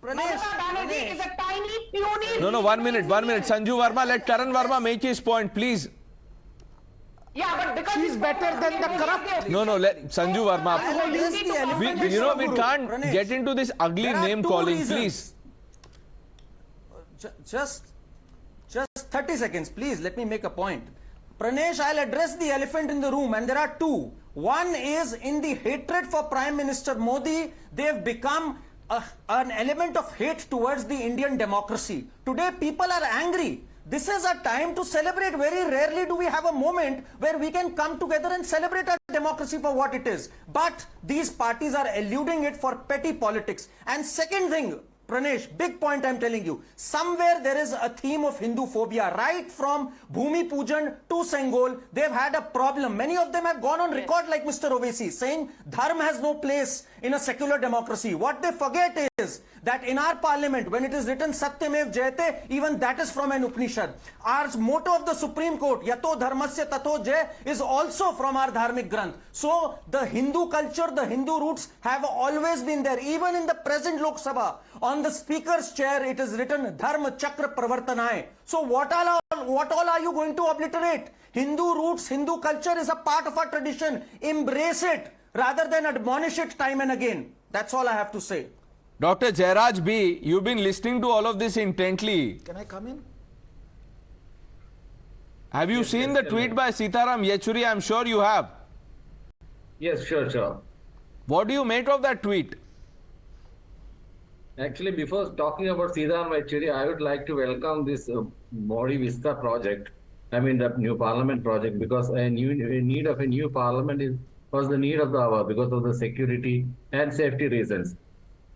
Mamata Banerjee is a tiny, puny. No, 1 minute. Sanju Verma, let Karan Verma make his point, please. Yeah, but because she's better than the corrupt. No, let Sanju Verma. We can't get into this ugly name calling, please. Just 30 seconds, please. Let me make a point. Pranesh, I'll address the elephant in the room, and there are two. One is in the hatred for Prime Minister Modi, they've become an element of hate towards the Indian democracy. Today, people are angry This is a time to celebrate. Very rarely do we have a moment where we can come together and celebrate our democracy for what it is. But these parties are eluding it for petty politics. And second thing, Pranesh, big point I'm telling you. Somewhere there is a theme of Hindu phobia. Right from Bhumi Pujan to Sengol, they've had a problem. Many of them have gone on record like Mr. Owaisi, saying Dharma has no place in a secular democracy. What they forget is that in our parliament, when it is written Satyamev Jayate, even that is from an Upanishad. Our motto of the Supreme Court, Yato Dharmasya Tato Jay, is also from our Dharmic Granth. So the Hindu culture, the Hindu roots have always been there. Even in the present Lok Sabha, on the speaker's chair, it is written Dharma Chakra Pravartanai. So what all are you going to obliterate? Hindu roots, Hindu culture is a part of our tradition. Embrace it rather than admonish it time and again. That's all I have to say. Dr. Jairaj B, you've been listening to all of this intently. Can I come in? Have you seen the tweet by Sitaram Yechuri? I'm sure you have. Yes, sure. What do you make of that tweet? Actually, before talking about Sitaram Yechuri, I would like to welcome this Modi Vista project. I mean, the new parliament project, because a need of a new parliament was the need of the hour because of the security and safety reasons.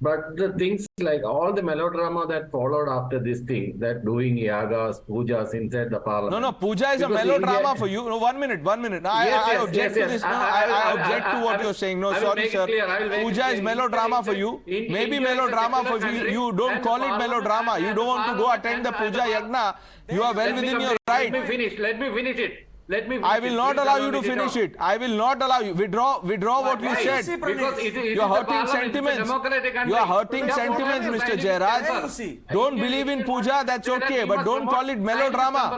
But the things like all the melodrama that followed after this thing, that doing yagas, pujas inside the parliament. No, puja is a melodrama for you. No, 1 minute. I object to this. No, I object to what you're saying. No, sorry, sir. Puja is melodrama for you. Maybe melodrama for you. You don't call it melodrama. You don't want to go attend the puja yagna. You are well within your right. Let me finish it. I will not allow you to finish it. I will not allow you. Withdraw what you said. You are hurting sentiments. You are hurting sentiments, Mr. Jairaj. Don't believe in puja, that's okay. But don't call it melodrama.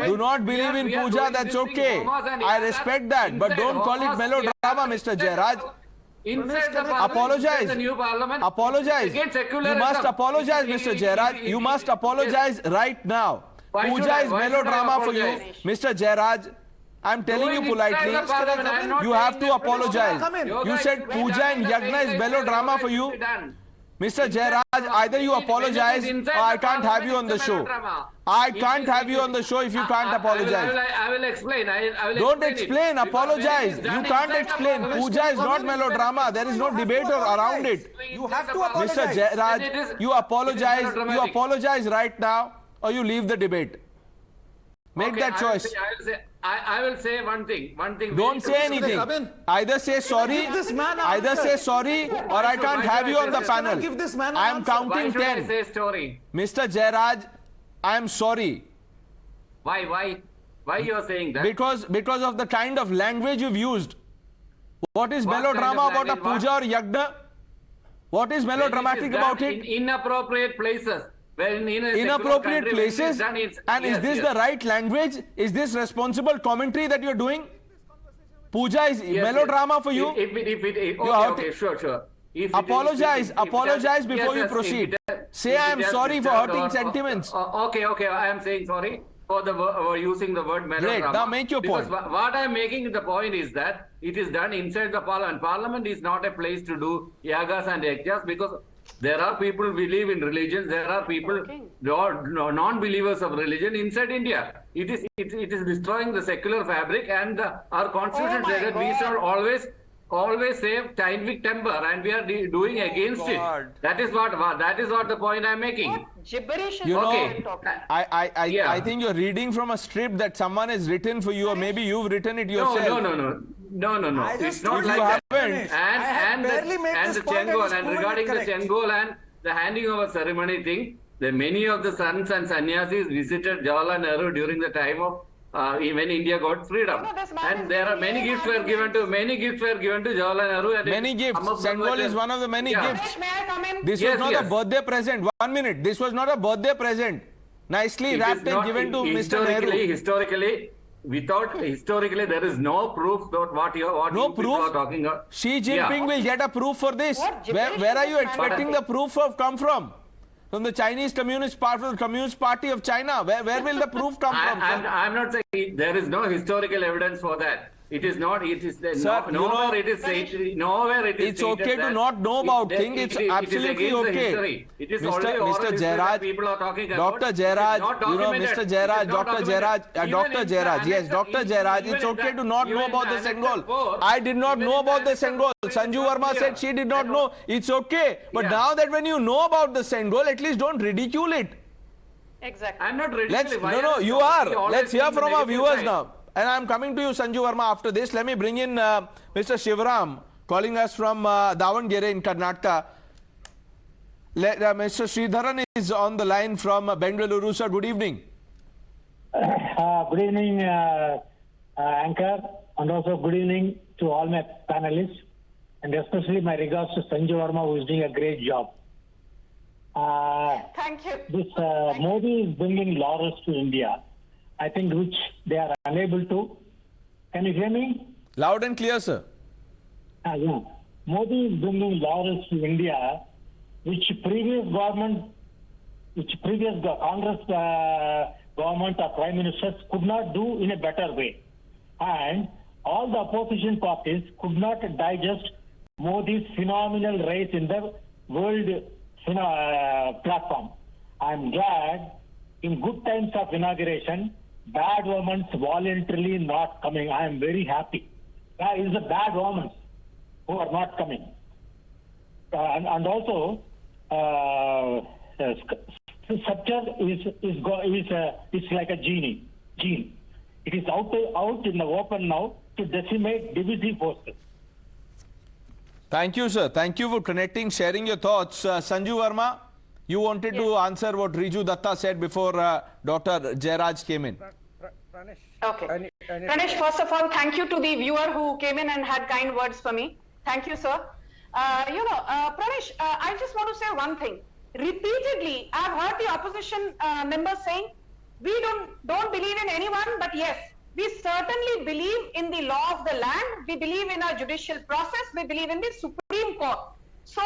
Do not believe in puja, that's okay. I respect that. But don't call it melodrama, Mr. Jairaj. Apologize. Apologize. You must apologize, Mr. Jairaj. You must apologize right now. Puja is melodrama for you, Mr. Jairaj. I'm telling you politely, you have to apologize. You said puja and yagna is melodrama for you. Mr. Jairaj, either you apologize or I can't have you on the show. I can't have you on the show if you can't apologize. I will explain. Don't explain, apologize. You can't explain. Puja is not melodrama. There is no debate around it. You have to apologize. Mr. Jairaj, you apologize right now, or you leave the debate. Make that choice. I will say one thing. Don't say anything. Either say sorry, or I can't have you on the panel. I am counting 10. Mr. Jairaj, I am sorry. Why you are saying that? Because of the kind of language you've used. What is melodrama about a puja or yagna? What is melodramatic about it? In inappropriate places. Inappropriate places? And is this the right language? Is this responsible commentary that you're doing? Puja is melodrama for you? Okay, sure. Apologize before you proceed. Say I am sorry for hurting sentiments. Okay, I am saying sorry for using the word melodrama. Great, now make your point. Because what I am making the point is that it is done inside the parliament. Parliament is not a place to do yagas and yajnas, because there are people who believe in religions. There are people non-believers of religion inside India. It is destroying the secular fabric, and our constitution says that we should always save scientific temper, and we are doing against it. That is what the point I am making. Gibberish. You know, I think you're reading from a script that someone has written for you, or maybe you've written it yourself. No. It's not like that. And the Chengol, and regarding the Chengol and the handing over ceremony thing, many of the sons and sannyasis visited Jawaharlal Nehru during the time of when India got freedom, and there are many gifts were given to Jawaharlal Nehru. Many gifts. Chengol is one of the many gifts. This was not a birthday present. 1 minute. This was not a birthday present. Nicely wrapped and given to Mr. Nehru. Historically, there is no proof that what you are talking about. Xi Jinping will get a proof for this. Where are you expecting the proof come from? From the Chinese Communist Party of China. Where will the proof come from? I'm not saying there is no historical evidence for that. It is not. It is Sir, nowhere. It is said. Nowhere it is. It's okay to not know about things. It's absolutely okay. It is Mr. Jairaj, people are talking about. Dr. Jairaj, Mr. Jairaj, Dr. Jairaj, yes, Dr. Jairaj, it's okay to not know about the Sengol. I did not know about the Sengol. Sanju Verma said she did not know. It's okay. But now that when you know about the Sengol, at least don't ridicule it. Exactly. I'm not ridiculing. No, you are. Let's hear from our viewers now. And I'm coming to you, Sanju Verma, after this. Let me bring in Mr. Shivaram, calling us from Davangere in Karnataka. Mr. Sridharan is on the line from Bengaluru. Sir, good evening. Good evening, Anchor, and also good evening to all my panelists, and especially my regards to Sanju Verma, who is doing a great job. Thank you. This Modi is bringing laurels to India, I think, which they are unable to. Can you hear me? Loud and clear, sir. Yeah. Modi is bringing laurels to India, which previous Congress government or Prime Ministers could not do in a better way. And all the opposition parties could not digest Modi's phenomenal rise in the world platform. I'm glad in good times of inauguration, bad omens voluntarily not coming. I am very happy. It's the bad omens who are not coming. And also, scepter is like a genie. It is out in the open now to decimate divisive forces. Thank you, sir. Thank you for connecting, sharing your thoughts. Sanju Verma, you wanted to answer what Riju Dutta said before Dr. Jairaj came in. Okay. Pranesh, first of all, thank you to the viewer who came in and had kind words for me. Thank you, sir. Pranesh, I just want to say one thing. Repeatedly, I've heard the opposition members saying, we don't believe in anyone, but yes, we certainly believe in the law of the land. We believe in our judicial process. We believe in the Supreme Court. So,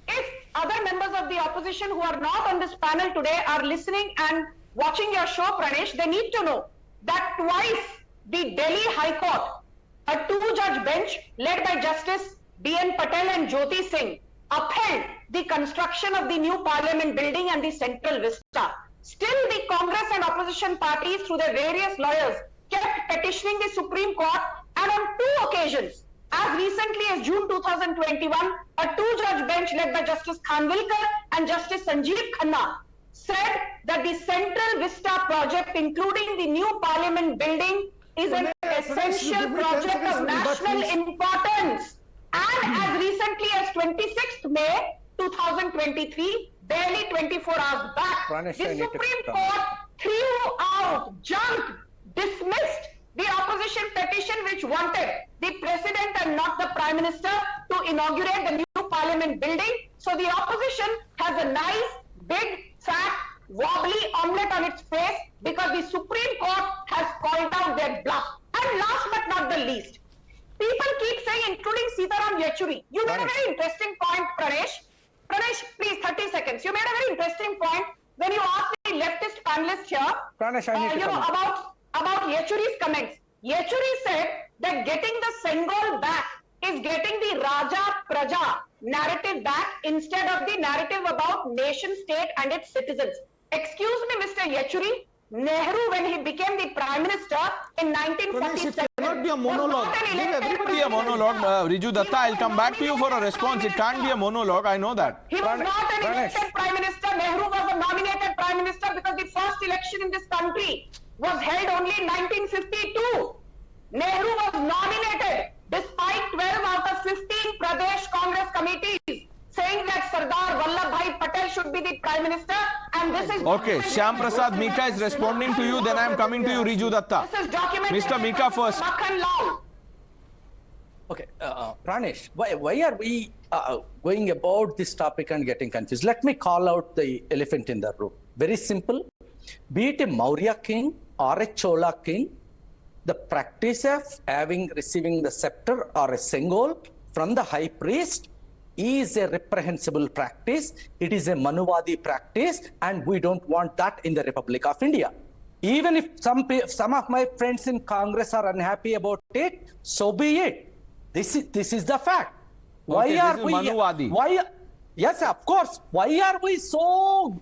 if other members of the opposition who are not on this panel today are listening and watching your show, Pranesh, they need to know that twice the Delhi High Court, a 2-judge bench led by Justice B.N. Patel and Jyoti Singh, upheld the construction of the new parliament building and the central vista. Still, the Congress and opposition parties, through their various lawyers, kept petitioning the Supreme Court, and on 2 occasions, as recently as June 2021, a 2-judge bench led by Justice Khanwilkar and Justice Sanjeev Khanna said that the Central Vista project, including the new parliament building, is an essential project of national importance. And as recently as 26th May 2023, barely 24 hours back, the Supreme Court threw out, junked, dismissed the opposition petition which wanted the President and not the Prime Minister to inaugurate the new parliament building. So the opposition has a nice, big, fat, wobbly omelette on its face because the Supreme Court has called out their bluff. And last but not the least, people keep saying, including Sitaram Yechury, you made a very interesting point, Pranesh. Pranesh, please, 30 seconds. You made a very interesting point when you asked the leftist panelist here, about Yechury's comments. Yechury said that getting the Sengol back is getting the Raja Praja narrative back instead of the narrative about nation state and its citizens. Excuse me, Mr. Yechury, Nehru, when he became the Prime Minister in 1947, it cannot be a monologue. Give everybody a monologue. Riju Dutta, I'll come back to you for a response. It can't be a monologue, I know that. He was not an elected Prime Minister. Nehru was a nominated Prime Minister because the first election in this country was held only in 1952. Nehru was nominated despite 12 out of 15 Pradesh Congress committees saying that Sardar Vallabhbhai Patel should be the Prime Minister, and this is... Okay, Shyam Prasad Mika is responding to you, then I am coming to you, Riju Dutta. This is documented. Mr. Mika first. Okay, Pranesh, why are we going about this topic and getting confused? Let me call out the elephant in the room. Very simple. Be it a Maurya king or a Chola king, the practice of receiving the scepter or a Sengol from the high priest is a reprehensible practice. It is a Manuvadi practice, and we don't want that in the Republic of India. Even if some of my friends in Congress are unhappy about it, so be it. This is the fact. Why are we? Manuwadi. Why? Yes, of course. Why are we so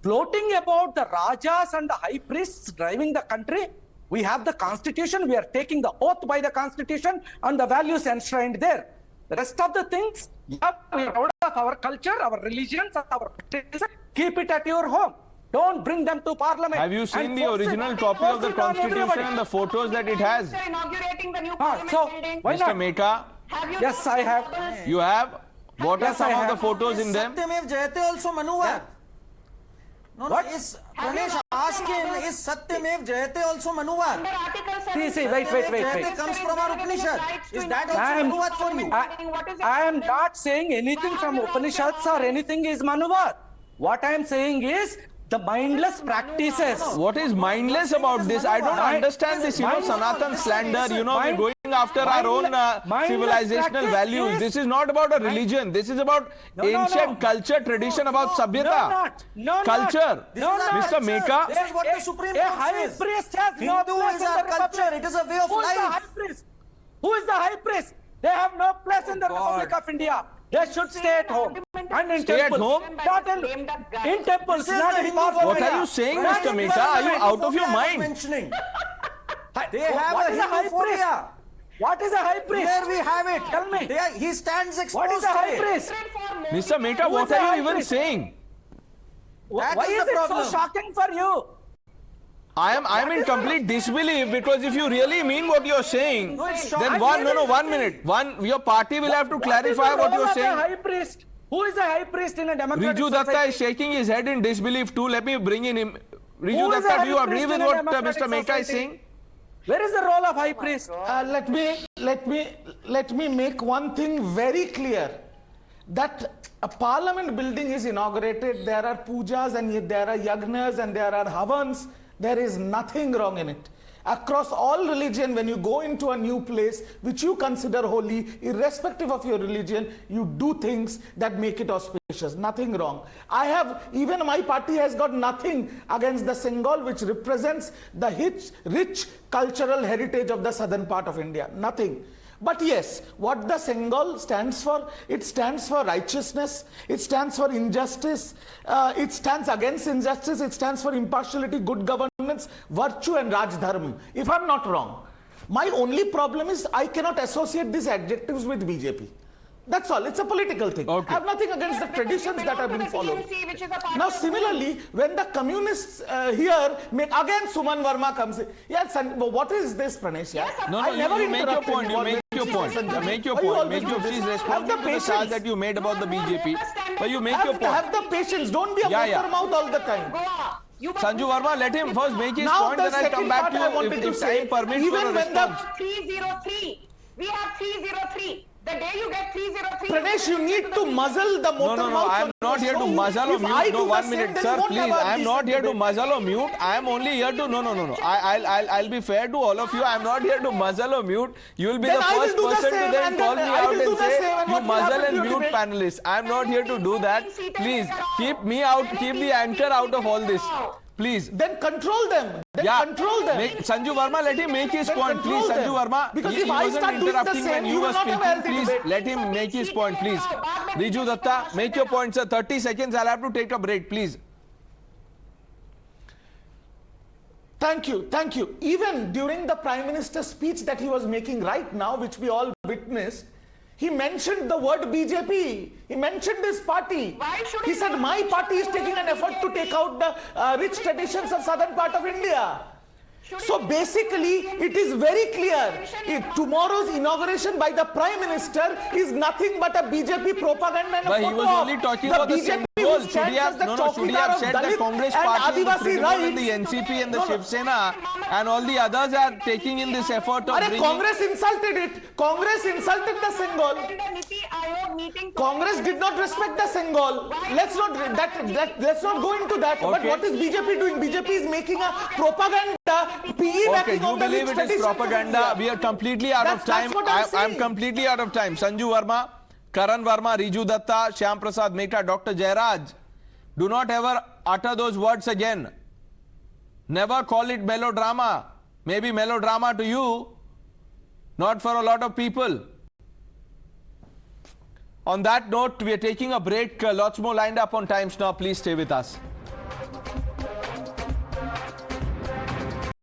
gloating about the Rajas and the high priests driving the country? We have the constitution. We are taking the oath by the constitution and the values enshrined there. The rest of the things, yeah, we are proud of our culture, our religions, our tradition. Keep it at your home. Don't bring them to parliament. Have you seen the original copy of the constitution and the photos that it has? Inaugurating the new parliament building. Mr. Meka, yes, I have. You have? What are some of the photos in them? Satyamev Jayate also Manuwad. No, What? Is Pranesh ask him, is Satyamev Jayate also Manuwad? See, wait. Jayate comes from our Upanishad. Is that also Manuwad for you? I am not saying anything from Upanishads or anything is Manuwad. What I am saying is the mindless practices. What is mindless about this? I don't understand this, Sanatan slander. We're going after our own civilizational values. This is not about a religion. This is about ancient culture, tradition, about Sabhyata. Culture. Mr. Meka. This is what the Supreme Court says. Hindu is our culture. It is a way of life. Who is the high priest? They have no place in the Republic of India. They should stay at home. And in Stay at temples. home? Not in temples, not in Hindu. What are you saying, Mr. Meka? Are you out of your mind? They have What a is a high priest? Hinduphobia. What is a high priest? Here we have it. Tell me. He stands exposed. What is a high today. priest? Mr. Meka, Who what is the are high you even priest? saying? Why That is the it problem. so shocking for you? I'm in complete disbelief, because if you really mean what you're saying, then one minute. Your party will have to clarify what you're saying. High priest? Who is a high priest in a democratic Riju Dutta society? is shaking his head in disbelief too. Let me bring in him. Riju Who is a Dutta, do you high agree priest with in a what democratic Mr. Meka is society? saying? Where is the role of high priest? Let me make one thing very clear, that a parliament building is inaugurated, there are poojas and there are yagnas and there are havans. There is nothing wrong in it. Across all religion, when you go into a new place which you consider holy, irrespective of your religion, you do things that make it auspicious. Nothing wrong. Even my party has got nothing against the Bengal, which represents the rich cultural heritage of the southern part of India. Nothing. But yes, what the Bengal stands for, it stands for righteousness, it stands for injustice, it stands against injustice, it stands for impartiality, good governance, virtue and Rajdharma, if I'm not wrong. My only problem is I cannot associate these adjectives with BJP. That's all. It's a political thing. Okay. I have nothing against the traditions that have been followed. Now, similarly, when the communists here make, again Suman Verma comes in. Yes, and what is this, Pranesh? Yeah? No, you make your point. Make your point. Please respond to the charge that you made about the BJP. But you make your point. Have the patience. Don't be a motor mouth all the time. Sanju Verma, let him first make his point, then I'll come back to you if time permits for a response. 303. We have 303. The day you get 303... Pranesh, you need to muzzle the motor mouth. No, I'm not here to muzzle or mute. No, 1 minute, sir, please. I'm not here to muzzle or mute. I'm only here to... No. I'll be fair to all of you. I'm not here to muzzle or mute. You will be the first person to then call me out and say, you muzzle and mute panelists. I'm not here to do that. Please, keep me out, keep the anchor out of all this. Please. Then control them. Control them. Sanju Verma, let him make his point, please. Sanju Verma, because he if I wasn't start doing the interrupting same, when you you will were not have a speaking. healthy Please, debate. let him make his point, please. Riju Dutta, make your point, sir. 30 seconds. I'll have to take a break, please. Thank you. Even during the Prime Minister's speech that he was making right now, which we all witnessed, he mentioned the word BJP. He mentioned his party. He said, my party is taking an effort to take out the rich traditions of southern part of India. So basically, it is very clear. Tomorrow's inauguration by the Prime Minister is nothing but a BJP propaganda and a But photo he was only talking about the BJP symbols. Should he have said the Congress party, the Trinamool and the NCP and the Shiv Sena and all the others are taking in this effort of bringing... Congress insulted it. Congress insulted the Bengal. Congress did not respect the Bengal. Let's not go into that. Okay. But what is BJP doing? BJP is making a propaganda. Okay, you believe it is propaganda. We are completely out of time. I'm completely out of time. Sanju Verma, Karan Verma, Riju Dutta, Shyam Prasad Meka, Dr. Jairaj, do not ever utter those words again. Never call it melodrama. Maybe melodrama to you, not for a lot of people. On that note, we are taking a break. Lots more lined up on Times Now. Please stay with us.